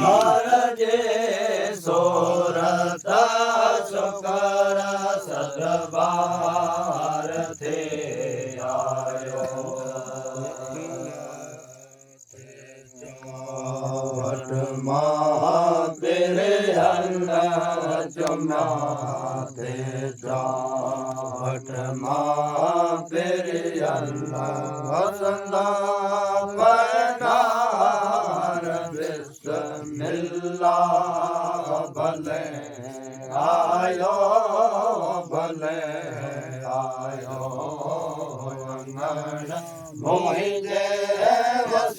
हरजे सोरत शुकर सदबार थे आयो वट महावीर अन्न चुम्या थे वट महावीर अन्न वसंदा बनार बिस्मिल्लाह भले आयो भले आयो अंगण मोहिजे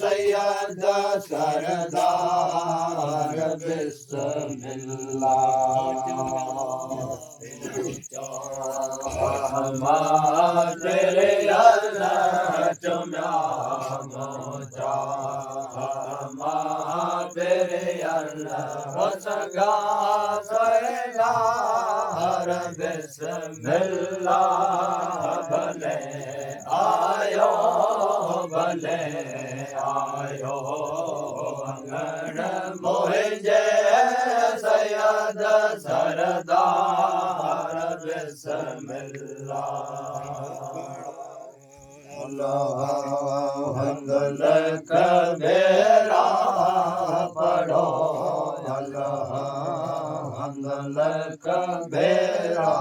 सैयद सरदार बिस्मिल्लाह तेरे अल्लाह चुम्या मोचा तेरे अल्लाह सगा सरदार बिस्मिल्लाह भले आयो भले आयो अंगण मोहिजे सैयद सरदार बिस्मिल्लाह कबीरा पढ़ो अल्लाह कबीरा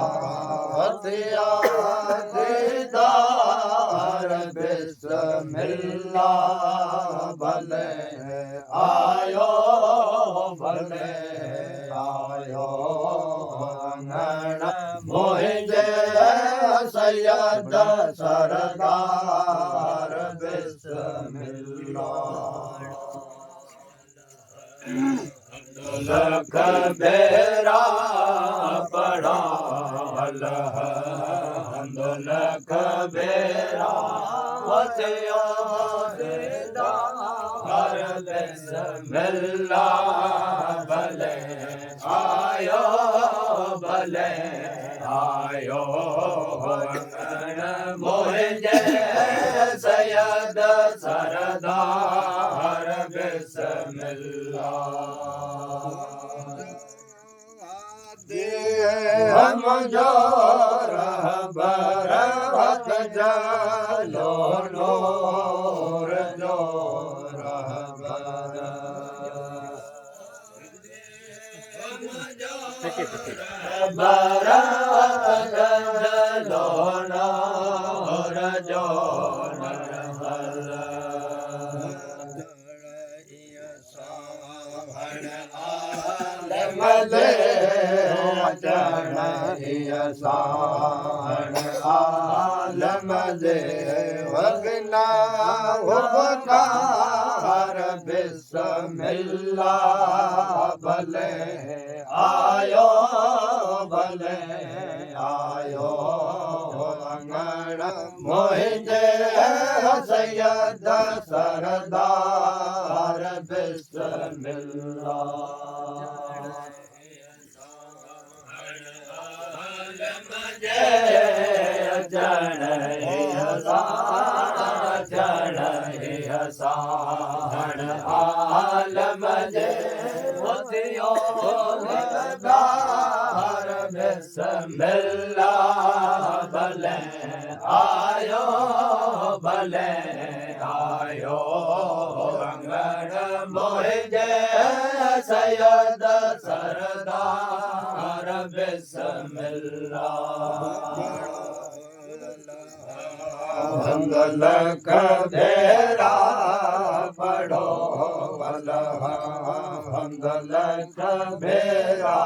दीदार बिस्मिल्लाह भले आयो भले आयो अंगण मोहिजे सैयद सरदार बिस्मिल्लाह कबीरा पढ़ा कबीरा वसिया दीदार बिस्मिल्लाह भले आयो भले आयो मोहिजे सैयद सरदार बिस्मिल्लाह हम जो रहबर हक जलो नूर जो रहबर बरत जलो नूर जो मले चढ़ आलम दे वगना वकार बिस्मिल्लाह भले आयो भले आयो अंगण मोहिजे सैयद सरदार बिस्मिल्लाह जन हसान आलम जे मोतियो दार बिस्मिल्लाह भले आयो भले आयो अंगण मोहिजे सैयद सरदार बिस्मिल्लाह मंगल कबीरा पढ़ो अल्लाह मंगल कबीरा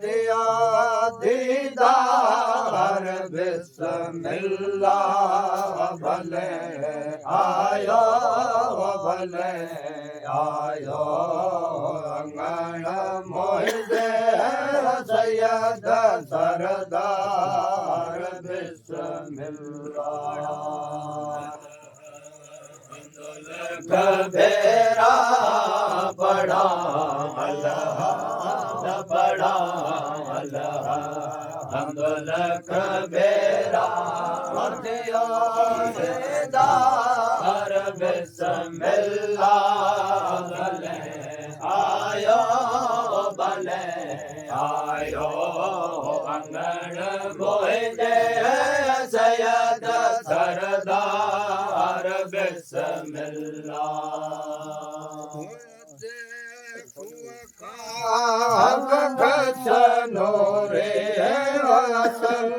दिया दीदार बिस्मिल्लाह भले आयो भले आयो अंगण मोहिजे सैयद सरदार बिस्मिल्लाह कबीरा पढ़ा अल्लाह पढ़ा अल्लाह लख बेरा मतियो दार बिस्मिल्ला भले आयो भले आयो अंगण मोहिंदे सैयद सरदार बिस्मिल्ला भगतनो रे वसल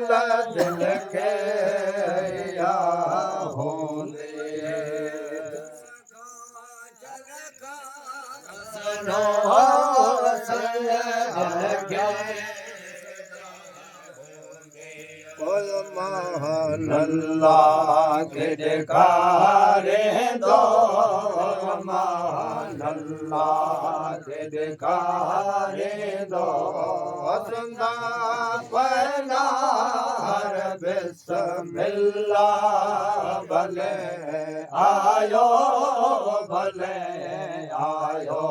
दिल के या होंदे सनो वसल दिल के महान अल्लाह के दिखारे दो महान अल्लाह के दिखारे दो असंदा पना हर बिस्मिल्ला भले आयो भले आयो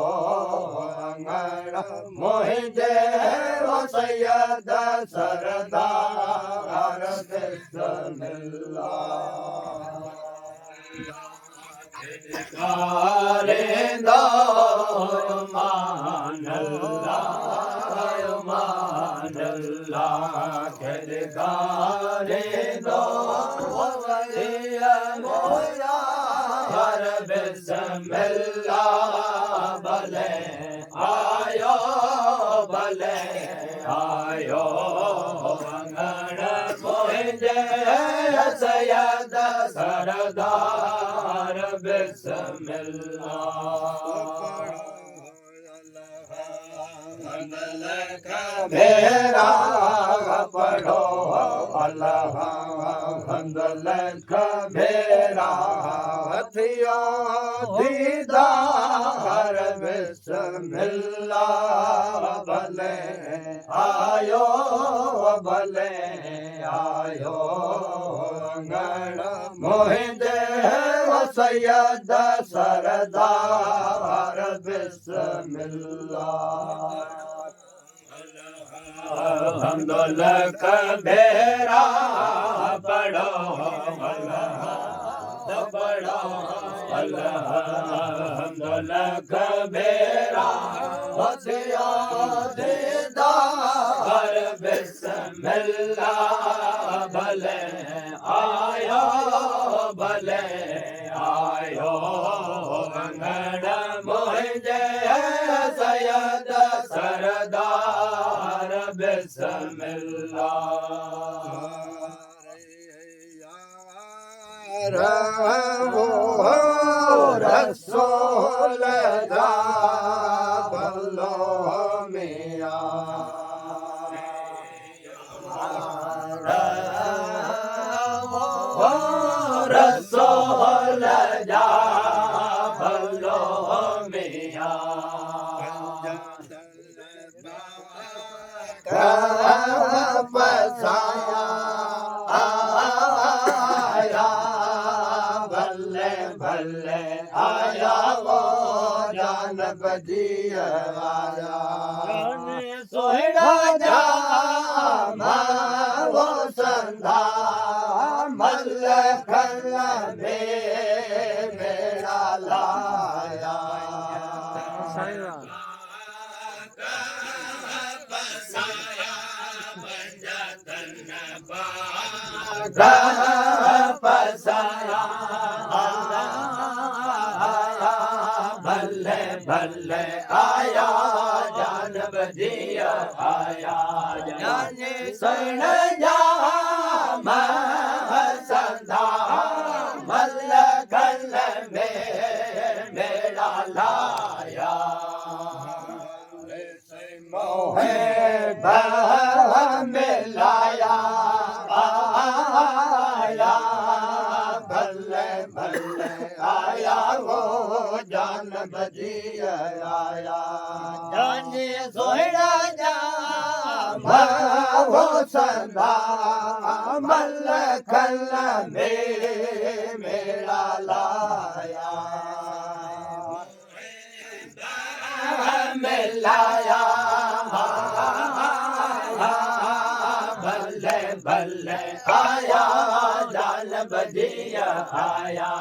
अंगण मोहिंदे सैयद सरदार बिस्मिल्ला दिखारे दो मान अल्लाह के दिखारे दो मोया हर बिस्मिल्ला भले आयो भले आयो अंगण मोहिंदे सैयद सरदार बिस्मिल्ला मेरा पढ़ो अल्लाह लख मेरा हथिया दीदार बिस्मिल्ला भले आयो भले आयो अंगण मोहिंदे सैयद सरदार बिस्मिल्ला लख बेरा पढ़ो पढ़ो लख बेरा हथिया दीदार बिस्मिल्ला भले आयो भले आयो अंगण मोहिंदे सैयद सरदार बिस्मिल्ला रहो रसूल दा बल्लो मिया रसूल जा बल्लो मिया बसाया आया भले भले आया वो जान बजिया आया सोहरा जा वो संधा मल खल में मेरा लाया पसाया भले भले आया जान बजिया आया जान सुन जा संधा मल गल में मेरा लाया मोहे मिलाया आया भले भले आया वो जान बजिया आया जान सोहरा जा वो संधा मल खल में मेरा लाया मिलाया भले बजिया आया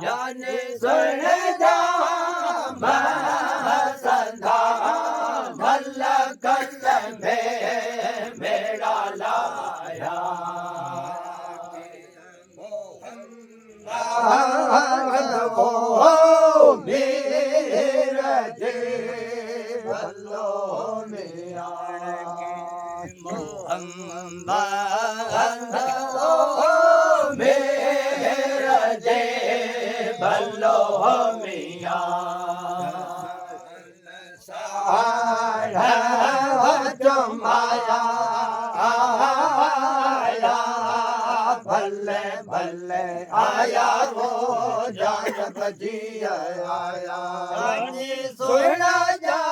जाने सुन जा संधा मल्ल कल में मेरा लाया वो मेरा जे भलो मेरा मोहम्मद मेरा जे भलो मिया जमाया भले भले आया वो जान बजिया आया सुना जा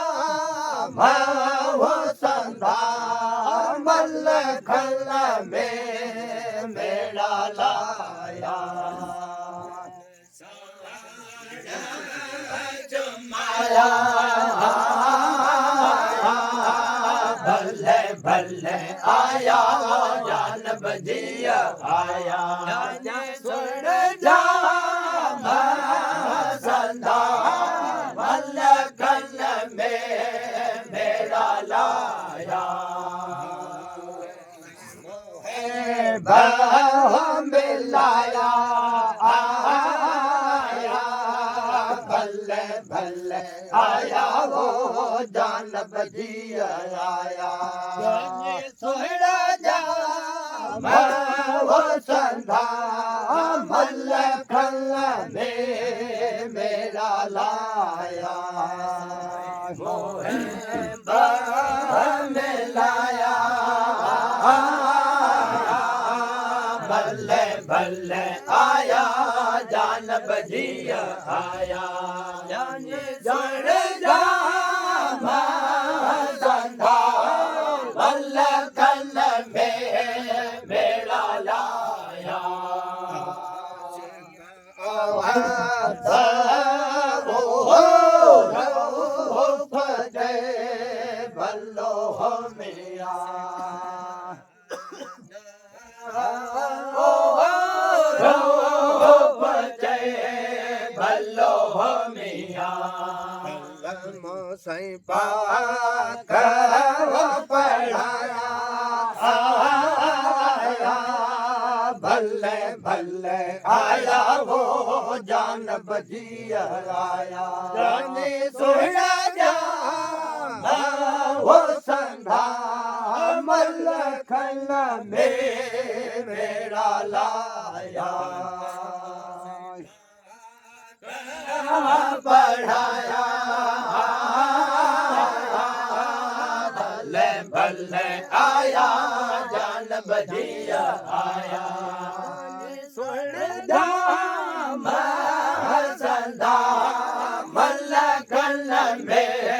वो संधा मल खल में मेरा लाया जमाया भले भले आया जान बजिया आया सुन जा संधा मल कल में मेरा लाया मिलाया आया भले भले आया वो जान बजिया आया सोहरा जा वो संधा मल खल में मेरा लाया मोहे मिलाया भले भले आया जान बजिया आया जाने जड़ जा संधा मल कल में मेरा लाया फजय भलो मिया भलो मिया सही पाक पढ़ाया भले भले आया वो जान बजिया आया जाने सोया जा वो संधा मल खल में मेरा लाया पढ़ाया भले भले आया जान बजिया आया सुन जा संधा मल कल में